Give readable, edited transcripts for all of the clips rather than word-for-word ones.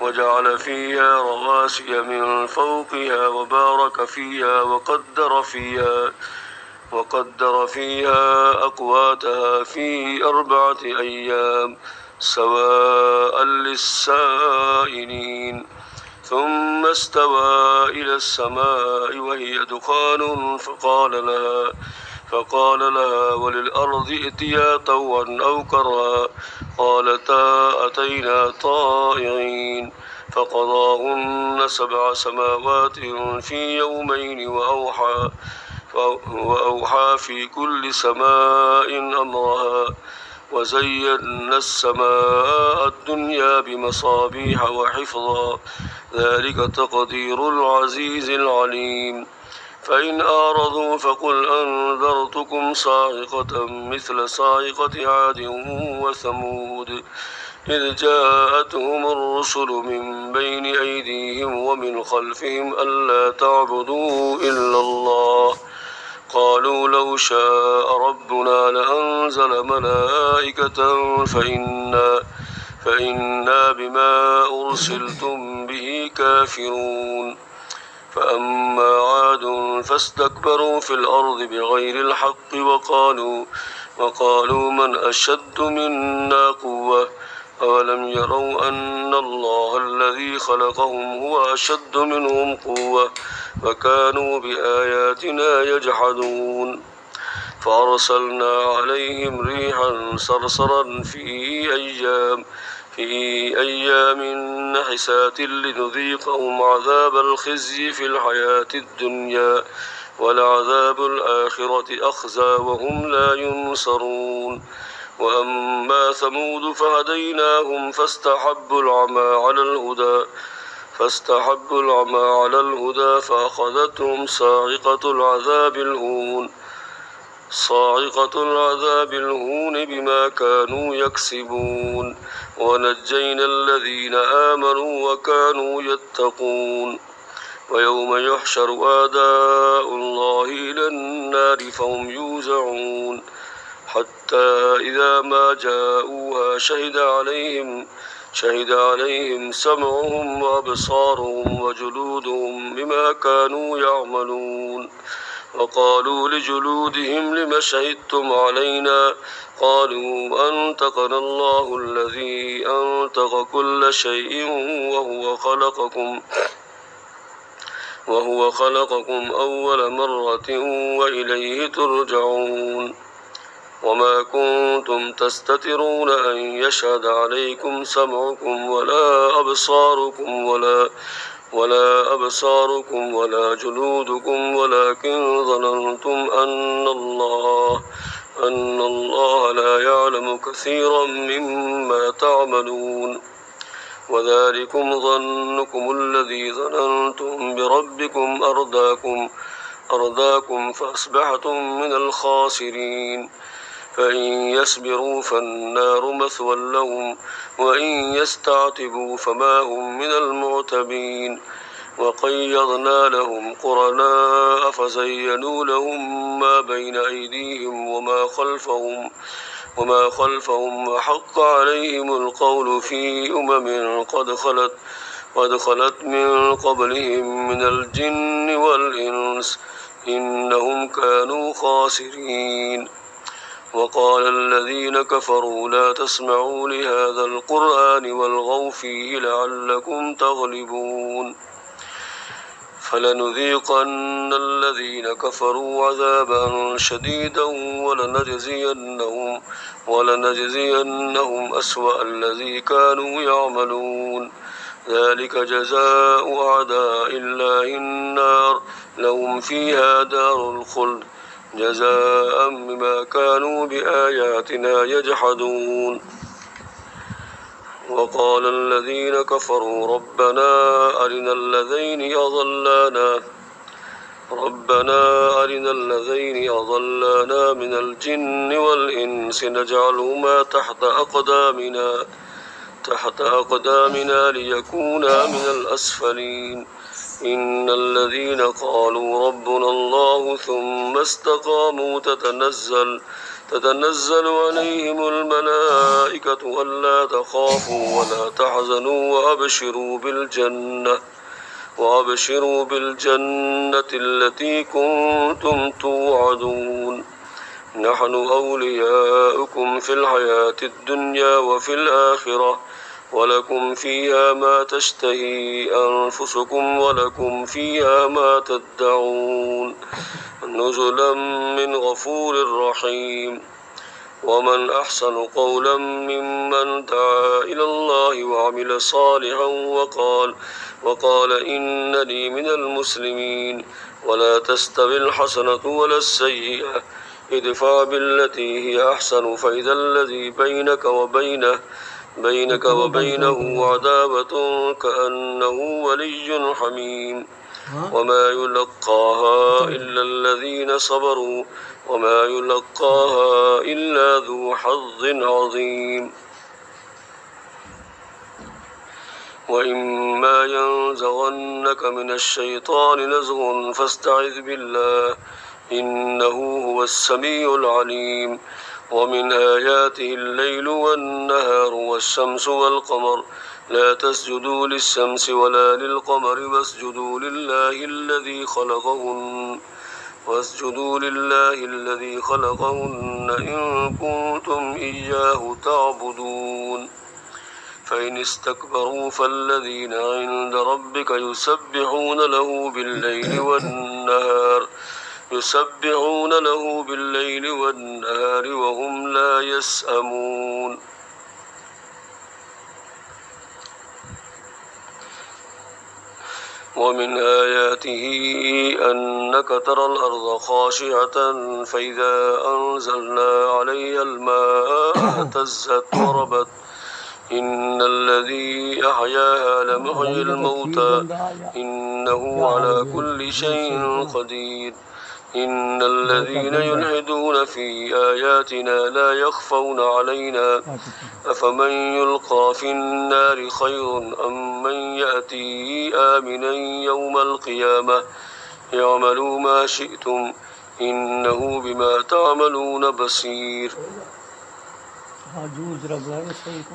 وجعل فيها رواسي من فوقها وبارك فيها وقدر فيها أقواتها في 4 أيام سواء للسائلين. ثم استوى إلى السماء وهي دخان فقال لها وللأرض ائتيا طوعا أو كرها قالتا أتينا طائعين. فقضاهن 7 سماوات في يومين وأوحى في كل سماء أمرها وزينا السماء الدنيا بمصابيح وحفظا ذلك تقدير العزيز العليم. فإن أعرضوا فقل أنذرتكم صاعقة مثل صاعقة عاد وثمود إذ جاءتهم الرسل من بين أيديهم ومن خلفهم ألا تعبدوا إلا الله قالوا لو شاء ربنا لأنزل ملائكة فإنا بما أرسلتم به كافرون. فأما عاد فاستكبروا في الأرض بغير الحق وقالوا من أشد منا قوة أولم يروا أن الله الذي خلقهم هو أشد منهم قوة وكانوا بآياتنا يجحدون. فأرسلنا عليهم ريحا صرصرا في أيام نحسات لنذيقهم عذاب الخزي في الحياة الدنيا ولعذاب الآخرة أخزى وهم لا ينصرون. وأما ثمود فهديناهم فاستحبوا العمى على الهدى فأخذتهم صاعقة العذاب الهون بما كانوا يكسبون ونجينا الذين آمنوا وكانوا يتقون. ويوم يحشر أعداء الله إلى النار فهم يوزعون حتى إذا ما جاءوها شهد عليهم سمعهم وأبصارهم وجلودهم بما كانوا يعملون. وقالوا لجلودهم لم شهدتم علينا قالوا أنطقنا الله الذي أنطق كل شيء وهو خلقكم أول مرة وإليه ترجعون. وما كنتم تستترون أن يشهد عليكم سمعكم ولا أبصاركم ولا جلودكم ولكن ظننتم أن الله لا يعلم كثيرا مما تعملون. وذلكم ظنكم الذي ظننتم بربكم أرداكم فأصبحتم من الخاسرين. فإن يصبروا فالنار مثوى لهم وإن يستعتبوا فما هم من المعتبين. وقيضنا لهم قرناء فزينوا لهم ما بين أيديهم وما خلفهم وحق عليهم القول في قد خلت من قبلهم من الجن والإنس إنهم كانوا خاسرين. وقال الذين كفروا لا تسمعوا لهذا القرآن والغوا فيه لعلكم تغلبون. فلنذيقن الذين كفروا عذابا شديدا ولنجزينهم أسوأ الذي كانوا يعملون. ذلك جزاء أعداء الله النار لهم فيها دار الخلد جزاء بما كانوا بآياتنا يجحدون. وقال الذين كفروا ربنا أرنا الذين أضلانا من الجن والإنس نجعلهما تحت أقدامنا ليكونا من الأسفلين. إن الذين قالوا ربنا الله ثم استقاموا تتنزل عليهم الملائكة ألا تخافوا ولا تحزنوا وأبشروا بالجنة التي كنتم توعدون نحن أولياؤكم في الحياة الدنيا وفي الآخرة ولكم فيها ما تشتهي أنفسكم ولكم فيها ما تدعون نزلا من غفور رحيم ومن أحسن قولا ممن دعا إلى الله وعمل صالحا وقال إنني من المسلمين ولا تستوي الحسنة ولا السيئة ادفع بالتي هي أحسن فإذا الذي بينك وبينه عداوة كأنه ولي حميم وما يلقاها إلا الذين صبروا وما يلقاها إلا ذو حظ عظيم وإما ينزغنك من الشيطان نزغ فاستعذ بالله إنه هو السميع العليم ومن آياته الليل والنهار والشمس والقمر لا تسجدوا للشمس ولا للقمر واسجدوا لله الذي خلقهن إن كنتم إياه تعبدون فإن استكبروا فالذين عند ربك يسبحون له بالليل والنهار وهم لا يسأمون ومن آياته أنك ترى الأرض خاشعة فإذا أنزلنا عليها الماء اهتزت وربت إن الذي أحياها لمحيي الموتى إنه على كل شيء قدير إن الذين يلحدون في آياتنا لا يخفون علينا أفمن يلقى في النار خير أم من يأتي آمنا يوم القيامة اعملوا ما شئتم إنه بما تعملون بصير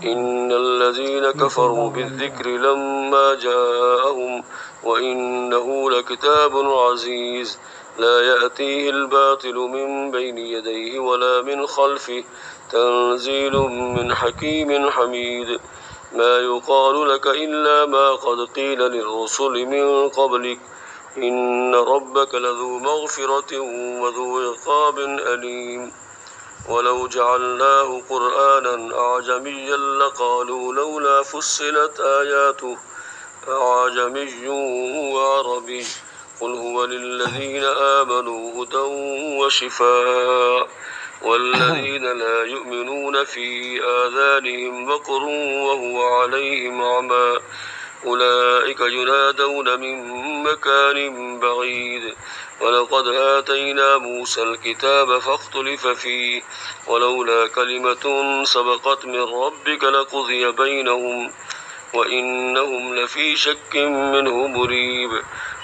إن الذين كفروا بالذكر لما جاءهم وإنه لكتاب عزيز لا يأتيه الباطل من بين يديه ولا من خلفه تنزيل من حكيم حميد ما يقال لك إلا ما قد قيل للرسل من قبلك إن ربك لذو مغفرة وذو عقاب أليم ولو جعلناه قرآنا أعجميا لقالوا لولا فصلت آياته أعجمي وعربي قل هو للذين آمنوا هدى وشفاء والذين لا يؤمنون في آذانهم وقر وهو عليهم عمى أولئك ينادون من مكان بعيد ولقد آتينا موسى الكتاب فاختلف فيه ولولا كلمة سبقت من ربك لقضي بينهم وإنهم لفي شك منه مريب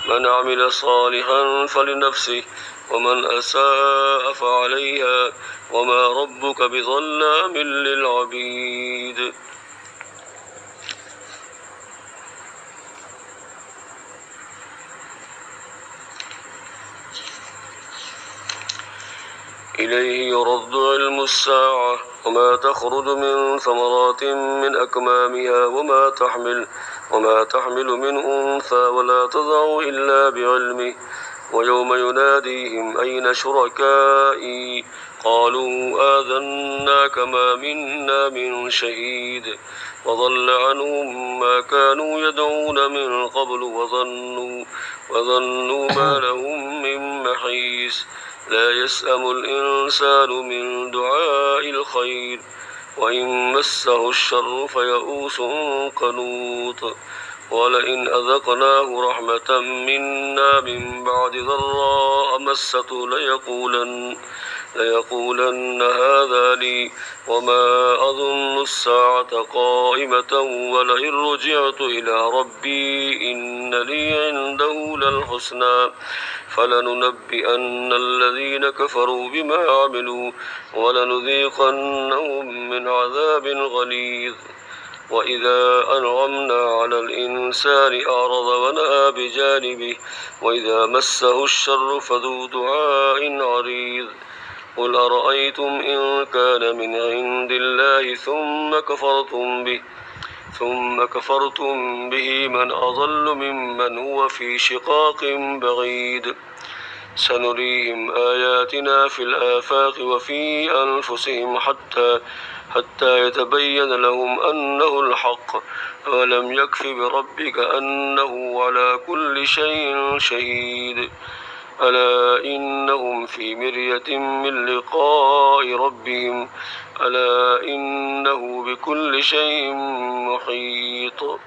من عمل صالحا فلنفسه ومن أساء فعليها وما ربك بظلام للعبيد إليه يرد علم الساعة وما تخرج من ثمرات من أكمامها وما تحمل من أنثى ولا تضع إلا بعلمه ويوم يناديهم أين شركائي قالوا آذناك ما منا من شهيد وضل عنهم ما كانوا يدعون من قبل وظنوا ما لهم من محيص لا يسأم الإنسان من دعاء الخير وإن مسه الشر فيئوس قنوط ولئن أذقناه رحمة منا من بعد ضراء مسته ليقولن هذا لي وما أظن الساعة قائمة ولئن رجعت إلى ربي إن لي عنده للحسنى فلننبئن الذين كفروا بما عملوا ولنذيقنهم من عذاب غليظ. وإذا أنعمنا على الإنسان أعرض ونأى بجانبه وإذا مسه الشر فذو دعاء عريض. قل أرأيتم إن كان من عند الله ثم كفرتم به من أضل ممن هو في شقاق بعيد. سنريهم آياتنا في الآفاق وفي أنفسهم حتى يتبين لهم أنه الحق. أولم يكف بربك أنه على كل شيء شهيد. ألا إنهم في مرية من لقاء ربهم ألا إنه بكل شيء محيط.